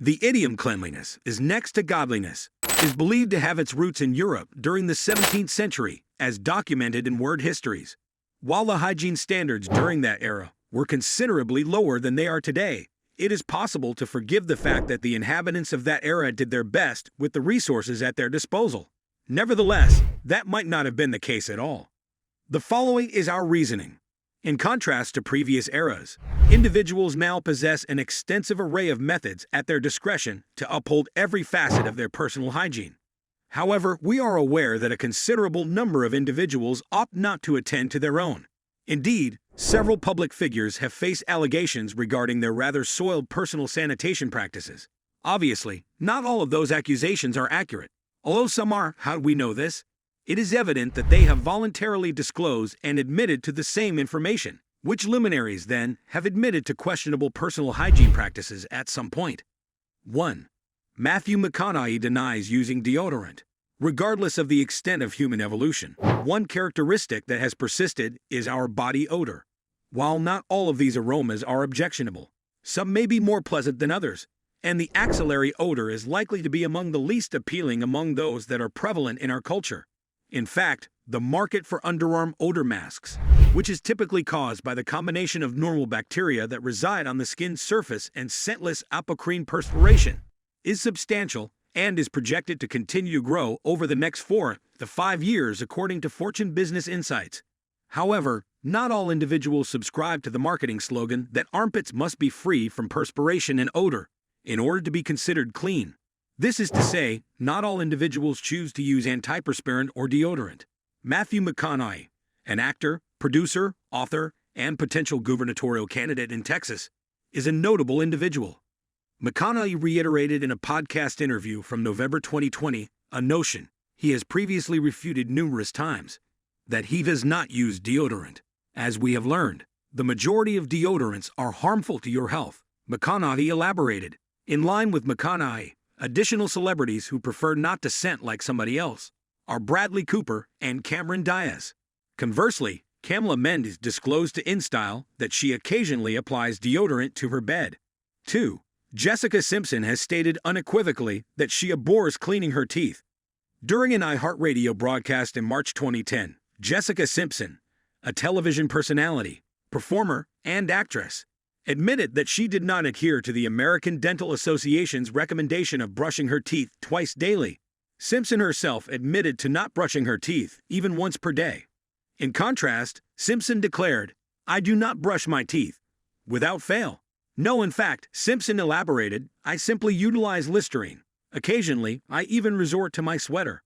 The idiom cleanliness is next to godliness is believed to have its roots in Europe during the 17th century, as documented in word histories. While the hygiene standards during that era were considerably lower than they are today, it is possible to forgive the fact that the inhabitants of that era did their best with the resources at their disposal. Nevertheless, that might not have been the case at all. The following is our reasoning. In contrast to previous eras, individuals now possess an extensive array of methods at their discretion to uphold every facet of their personal hygiene. However, we are aware that a considerable number of individuals opt not to attend to their own. Indeed, several public figures have faced allegations regarding their rather soiled personal sanitation practices. Obviously, not all of those accusations are accurate. Although some are, how do we know this? It is evident that they have voluntarily disclosed and admitted to the same information, which luminaries, then, have admitted to questionable personal hygiene practices at some point. 1. Matthew McConaughey denies using deodorant. Regardless of the extent of human evolution, one characteristic that has persisted is our body odor. While not all of these aromas are objectionable, some may be more pleasant than others, and the axillary odor is likely to be among the least appealing among those that are prevalent in our culture. In fact, the market for underarm odor masks, which is typically caused by the combination of normal bacteria that reside on the skin's surface and scentless apocrine perspiration, is substantial and is projected to continue to grow over the next 4 to 5 years according to Fortune Business Insights. However, not all individuals subscribe to the marketing slogan that armpits must be free from perspiration and odor in order to be considered clean. This is to say, not all individuals choose to use antiperspirant or deodorant. Matthew McConaughey, an actor, producer, author, and potential gubernatorial candidate in Texas, is a notable individual. McConaughey reiterated in a podcast interview from November 2020 a notion he has previously refuted numerous times, that he does not use deodorant. As we have learned, the majority of deodorants are harmful to your health, McConaughey elaborated. In line with McConaughey, additional celebrities who prefer not to scent like somebody else are Bradley Cooper and Cameron Diaz. Conversely, Kamala Mendes disclosed to InStyle that she occasionally applies deodorant to her bed. 2. Jessica Simpson has stated unequivocally that she abhors cleaning her teeth. During an iHeartRadio broadcast in March 2010, Jessica Simpson, a television personality, performer, and actress, admitted that she did not adhere to the American Dental Association's recommendation of brushing her teeth twice daily. Simpson herself admitted to not brushing her teeth even once per day. In contrast, Simpson declared, "I do not brush my teeth without fail." No, in fact, Simpson elaborated, "I simply utilize Listerine. Occasionally, I even resort to my sweater."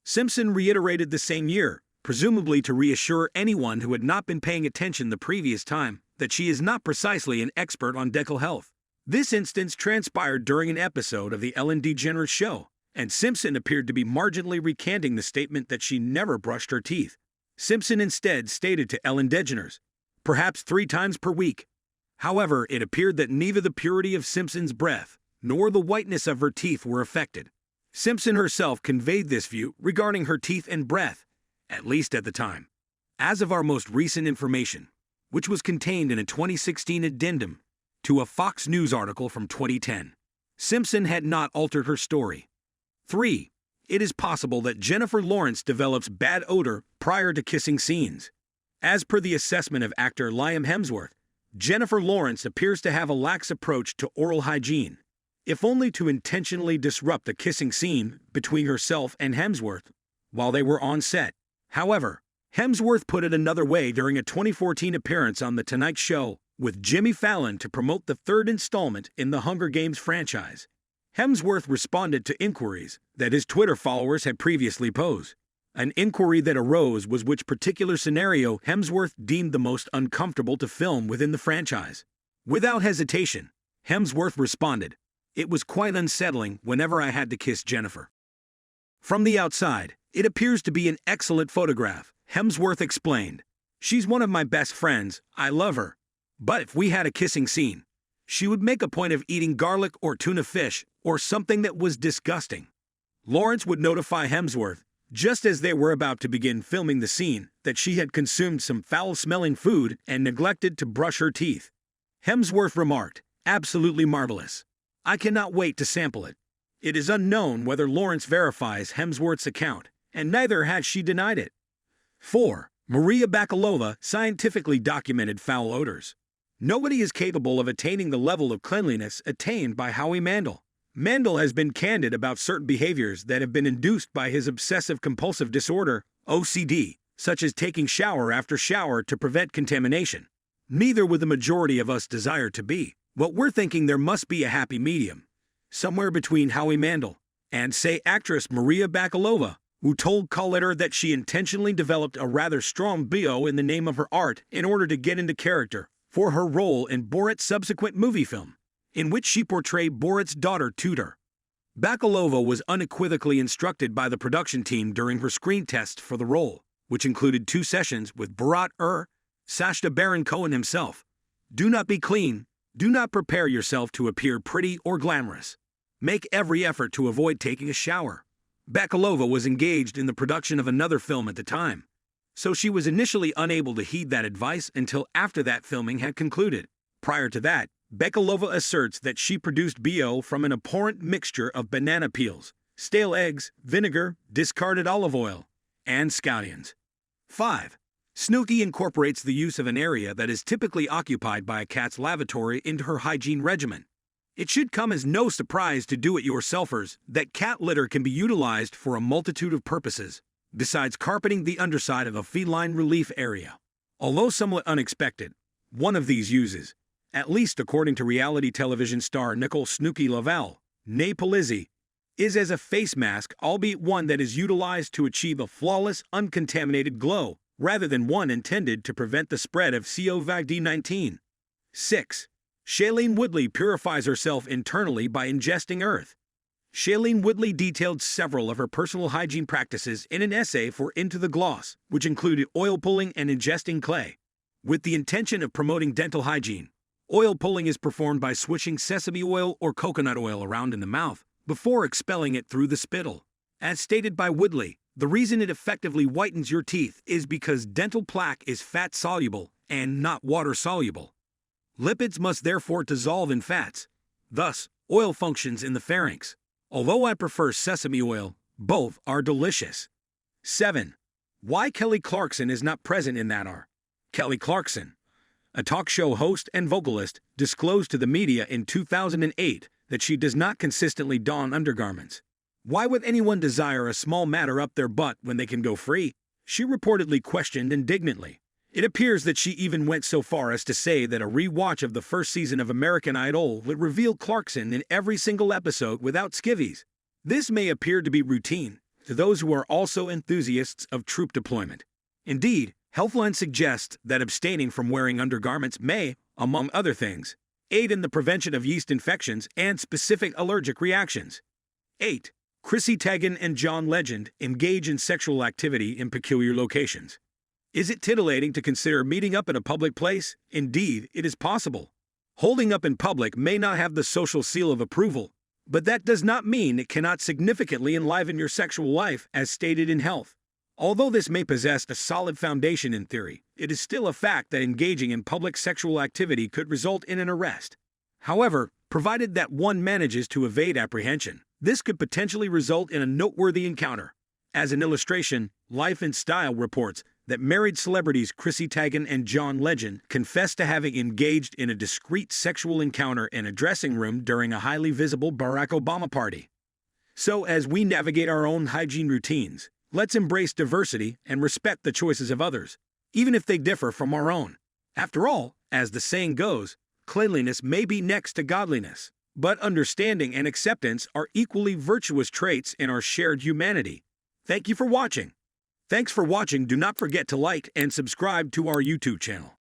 Simpson reiterated the same year, presumably to reassure anyone who had not been paying attention the previous time, that she is not precisely an expert on dental health. This instance transpired during an episode of the Ellen DeGeneres Show, and Simpson appeared to be marginally recanting the statement that she never brushed her teeth. Simpson instead stated to Ellen DeGeneres, perhaps 3 times per week. However, it appeared that neither the purity of Simpson's breath nor the whiteness of her teeth were affected. Simpson herself conveyed this view regarding her teeth and breath, at least at the time. As of our most recent information, which was contained in a 2016 addendum to a Fox News article from 2010, Simpson had not altered her story. 3. It is possible that Jennifer Lawrence develops bad odor prior to kissing scenes. As per the assessment of actor Liam Hemsworth, Jennifer Lawrence appears to have a lax approach to oral hygiene, if only to intentionally disrupt the kissing scene between herself and Hemsworth while they were on set. However, Hemsworth put it another way during a 2014 appearance on The Tonight Show with Jimmy Fallon to promote the 3rd installment in the Hunger Games franchise. Hemsworth responded to inquiries that his Twitter followers had previously posed. An inquiry that arose was which particular scenario Hemsworth deemed the most uncomfortable to film within the franchise. Without hesitation, Hemsworth responded, "It was quite unsettling whenever I had to kiss Jennifer." From the outside, it appears to be an excellent photograph, Hemsworth explained. "She's one of my best friends, I love her. But if we had a kissing scene, she would make a point of eating garlic or tuna fish or something that was disgusting." Lawrence would notify Hemsworth, just as they were about to begin filming the scene, that she had consumed some foul-smelling food and neglected to brush her teeth. Hemsworth remarked, "Absolutely marvelous. I cannot wait to sample it. It is unknown whether Lawrence verifies Hemsworth's account, and neither has she denied it. 4. Maria Bakalova scientifically documented foul odors. Nobody is capable of attaining the level of cleanliness attained by Howie Mandel. Mandel has been candid about certain behaviors that have been induced by his obsessive-compulsive disorder, OCD, such as taking shower after shower to prevent contamination. Neither would the majority of us desire to be, but we're thinking there must be a happy medium, somewhere between Howie Mandel and, say, actress Maria Bakalova, who told Collider that she intentionally developed a rather strong BO in the name of her art in order to get into character for her role in Borat's subsequent movie film, in which she portrayed Borat's daughter Tudor. Bakalova was unequivocally instructed by the production team during her screen test for the role, which included 2 sessions with Borat Sacha Baron Cohen himself. Do not be clean. Do not prepare yourself to appear pretty or glamorous. Make every effort to avoid taking a shower. Bakalova was engaged in the production of another film at the time, so she was initially unable to heed that advice until after that filming had concluded. Prior to that, Bakalova asserts that she produced BO from an abhorrent mixture of banana peels, stale eggs, vinegar, discarded olive oil, and scallions. 5. Snooki incorporates the use of an area that is typically occupied by a cat's lavatory into her hygiene regimen. It should come as no surprise to do-it-yourselfers that cat litter can be utilized for a multitude of purposes, besides carpeting the underside of a feline relief area. Although somewhat unexpected, one of these uses, at least according to reality television star Nicole Snooki Lavelle, née Polizzi, is as a face mask, albeit one that is utilized to achieve a flawless, uncontaminated glow, rather than one intended to prevent the spread of COVID-19. 6. Shailene Woodley purifies herself internally by ingesting earth. Shailene Woodley detailed several of her personal hygiene practices in an essay for Into the Gloss, which included oil pulling and ingesting clay. With the intention of promoting dental hygiene, oil pulling is performed by swishing sesame oil or coconut oil around in the mouth before expelling it through the spittle. As stated by Woodley, the reason it effectively whitens your teeth is because dental plaque is fat-soluble and not water-soluble. Lipids must therefore dissolve in fats. Thus, oil functions in the pharynx. Although I prefer sesame oil, both are delicious. 7. Why Kelly Clarkson is not present in that are. Kelly Clarkson, a talk show host and vocalist, disclosed to the media in 2008 that she does not consistently don undergarments. Why would anyone desire a small matter up their butt when they can go free? She reportedly questioned indignantly. It appears that she even went so far as to say that a re-watch of the first season of American Idol would reveal Clarkson in every single episode without skivvies. This may appear to be routine to those who are also enthusiasts of troop deployment. Indeed, Healthline suggests that abstaining from wearing undergarments may, among other things, aid in the prevention of yeast infections and specific allergic reactions. 8. Chrissy Teigen and John Legend engage in sexual activity in peculiar locations. Is it titillating to consider meeting up at a public place? Indeed, it is possible. Holding up in public may not have the social seal of approval, but that does not mean it cannot significantly enliven your sexual life as stated in Health. Although this may possess a solid foundation in theory, it is still a fact that engaging in public sexual activity could result in an arrest. However, provided that one manages to evade apprehension, this could potentially result in a noteworthy encounter. As an illustration, Life and Style reports that married celebrities Chrissy Teigen and John Legend confessed to having engaged in a discreet sexual encounter in a dressing room during a highly visible Barack Obama party. So, as we navigate our own hygiene routines, let's embrace diversity and respect the choices of others, even if they differ from our own. After all, as the saying goes, cleanliness may be next to godliness, but understanding and acceptance are equally virtuous traits in our shared humanity. Thank you for watching. Thanks for watching. Do not forget to like and subscribe to our YouTube channel.